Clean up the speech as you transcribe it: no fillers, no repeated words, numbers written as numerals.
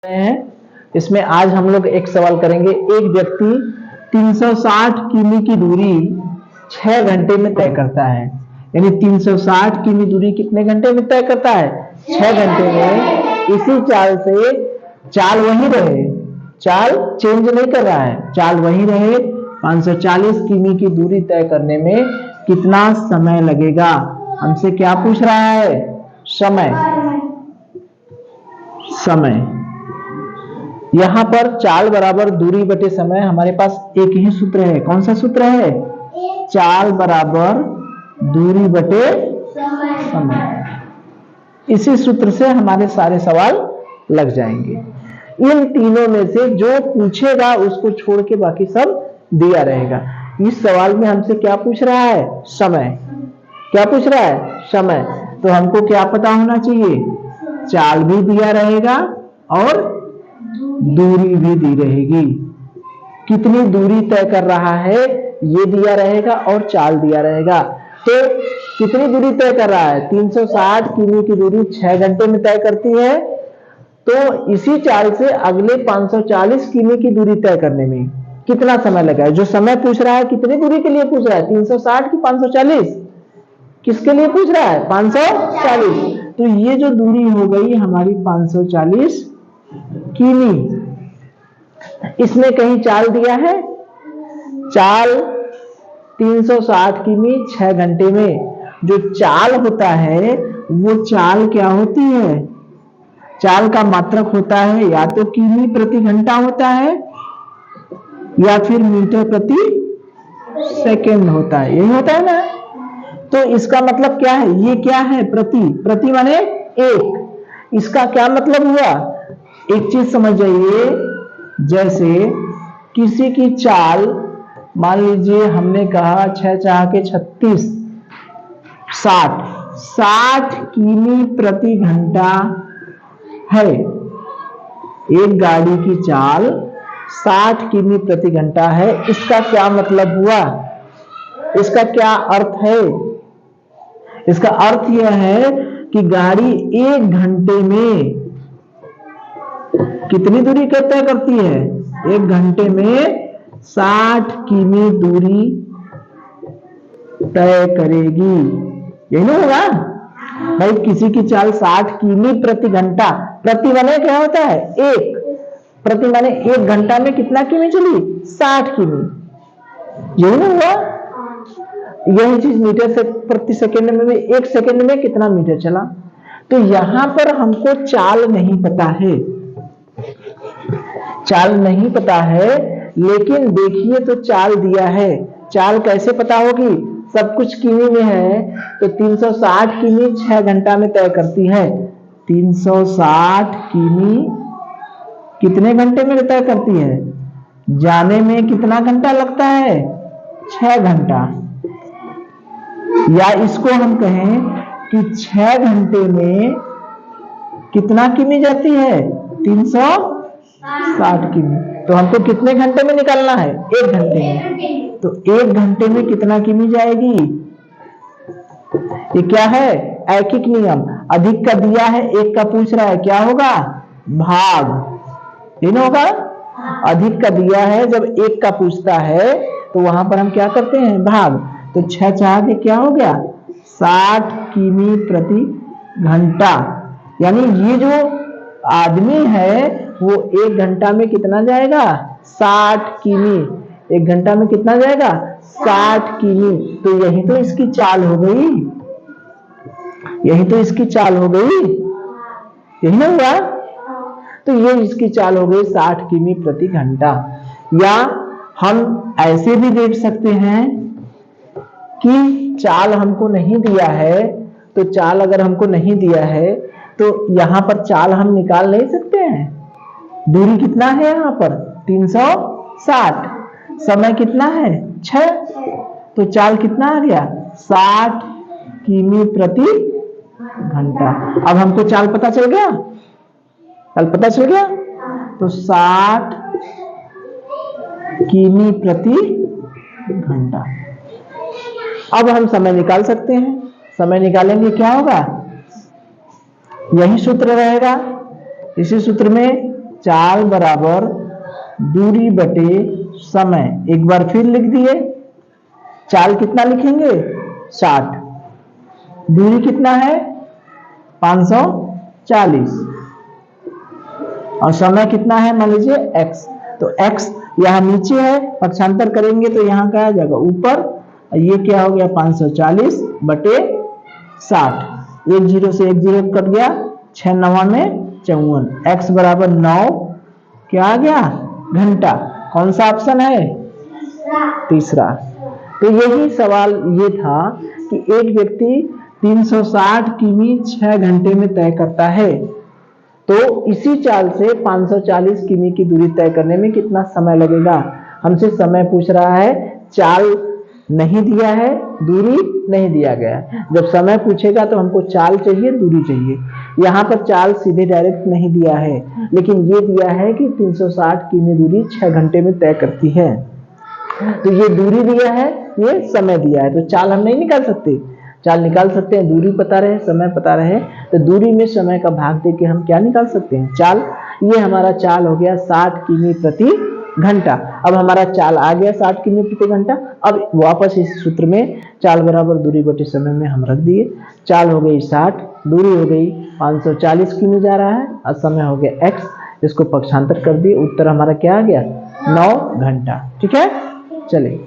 हैं। इसमें आज हम लोग एक सवाल करेंगे। एक व्यक्ति 360 किमी की दूरी 6 घंटे में तय करता है। यानी 360 किमी दूरी कितने घंटे में तय करता है? 6 घंटे में। इसी चाल से, चाल वही रहे, चाल चेंज नहीं कर रहा है, चाल वही रहे, 540 किमी की दूरी तय करने में कितना समय लगेगा? हमसे क्या पूछ रहा है? समय। समय। यहां पर चाल बराबर दूरी बटे समय। हमारे पास एक ही सूत्र है। कौन सा सूत्र है? चाल बराबर दूरी बटे समय। इसी सूत्र से हमारे सारे सवाल लग जाएंगे। इन तीनों में से जो पूछेगा उसको छोड़ के बाकी सब दिया रहेगा। इस सवाल में हमसे क्या पूछ रहा है? समय। क्या पूछ रहा है? समय। तो हमको क्या पता होना चाहिए? चाल भी दिया रहेगा और दूरी भी दी रहेगी। कितनी दूरी तय कर रहा है ये दिया रहेगा और चाल दिया रहेगा। तो कितनी दूरी तय कर रहा है? 360 किमी की दूरी 6 घंटे में तय करती है। तो इसी चाल से अगले 540 किमी की दूरी तय करने में कितना समय लगा है? जो समय पूछ रहा है कितनी दूरी के लिए पूछ रहा है? 360 की 540? किसके लिए पूछ रहा है? 540। तो ये जो दूरी हो गई हमारी 540 किमी। इसमें कहीं चाल दिया है? चाल 360 किमी 6 घंटे में। जो चाल होता है वो चाल क्या होती है? चाल का मात्रक होता है या तो किमी प्रति घंटा होता है या फिर मीटर प्रति सेकेंड होता है। यही होता है ना? तो इसका मतलब क्या है? ये क्या है? प्रति। प्रति माने एक। इसका क्या मतलब हुआ? एक चीज समझ जाइए, जैसे किसी की चाल, मान लीजिए हमने कहा 6 चाह के 36, 60 किमी प्रति घंटा है। एक गाड़ी की चाल 60 किमी प्रति घंटा है। इसका क्या मतलब हुआ? इसका क्या अर्थ है? इसका अर्थ यह है कि गाड़ी 1 घंटे में कितनी दूरी तय करती है? 1 घंटे में 60 किमी दूरी तय करेगी। यही नहीं होगा भाई? किसी की चाल 60 किमी प्रति घंटा। प्रति माने क्या होता है? एक। प्रति माने 1 घंटा में कितना किमी चली? 60 किमी। यही नहीं हुआ? यही चीज मीटर से प्रति सेकेंड में भी 1 सेकेंड में कितना मीटर चला। तो यहां पर हमको चाल नहीं पता है, चाल नहीं पता है, लेकिन देखिए तो चाल दिया है। चाल कैसे पता होगी? सब कुछ किमी में है। तो 360 किमी 6 घंटा में तय करती है। 360 किमी कितने घंटे में तय करती है? जाने में कितना घंटा लगता है? 6 घंटा। या इसको हम कहें कि 6 घंटे में कितना किमी जाती है? 360 किमी। तो हमको कितने घंटे में निकालना है? 1 घंटे में। तो 1 घंटे में कितना किमी जाएगी? ये क्या है? ऐकिक नियम। अधिक का दिया है, एक का पूछ रहा है, क्या होगा? भाग। ये ना होगा? अधिक का दिया है, जब एक का पूछता है तो वहां पर हम क्या करते हैं? भाग। तो 6 चाह के क्या हो गया? 60 किमी प्रति घंटा। यानी ये जो आदमी है वो 1 घंटा में कितना जाएगा? 60 किमी। 1 घंटा में कितना जाएगा? 60 किमी। तो यही तो इसकी चाल हो गई। यही तो इसकी चाल हो गई। यही ना हुआ? तो ये इसकी चाल हो गई 60 किमी प्रति घंटा। या हम ऐसे भी देख सकते हैं कि चाल हमको नहीं दिया है। तो चाल अगर हमको नहीं दिया है तो यहां पर चाल हम निकाल नहीं सकते हैं। दूरी कितना है यहां पर? 360। समय कितना है? 6। तो चाल कितना आ गया? 60 किमी प्रति घंटा। अब हमको चाल पता चल गया? चाल पता चल गया? तो 60 किमी प्रति घंटा। अब हम समय निकाल सकते हैं। समय निकालेंगे, क्या होगा? यही सूत्र रहेगा। इसी सूत्र में चाल बराबर दूरी बटे समय। एक बार फिर लिख दिए, चाल कितना लिखेंगे 60, दूरी कितना है 540 और समय कितना है मान लीजिए x। तो x यहाँ नीचे है, पक्षांतर करेंगे तो यहाँ क्या आ जाएगा ऊपर, ये क्या हो गया 540 बटे 60, एक जीरो से एक जीरो कट गया, 6 9 में 54, x बराबर 9 क्या आ गया घंटा। कौन सा ऑप्शन है तीसरा। तो यही सवाल ये था कि एक व्यक्ति 360 किमी 6 घंटे में तय करता है, तो इसी चाल से 540 किमी की दूरी तय करने में कितना समय लगेगा। हमसे समय पूछ रहा है, चाल नहीं दिया है, दूरी नहीं दिया गया। जब समय पूछेगा तो हमको चाल चाहिए, दूरी चाहिए। यहाँ पर चाल सीधे डायरेक्ट नहीं दिया है, लेकिन ये दिया है कि 360 किमी दूरी 6 घंटे में तय करती है। तो ये दूरी दिया है, ये समय दिया है, तो चाल हम नहीं निकाल सकते। चाल निकाल सकते हैं, दूरी पता रहे समय पता रहे तो दूरी में समय का भाग देके हम क्या निकाल सकते हैं चाल। ये हमारा चाल हो गया 60 किमी प्रति घंटा। अब हमारा चाल आ गया 60 किमी प्रति घंटा। अब वापस इस सूत्र में चाल बराबर दूरी बटे समय में हम रख दिए। चाल हो गई 60, दूरी हो गई 540 किमी जा रहा है और समय हो गया x। इसको पक्षांतर कर दिए, उत्तर हमारा क्या आ गया 9 घंटा। ठीक है, चलिए।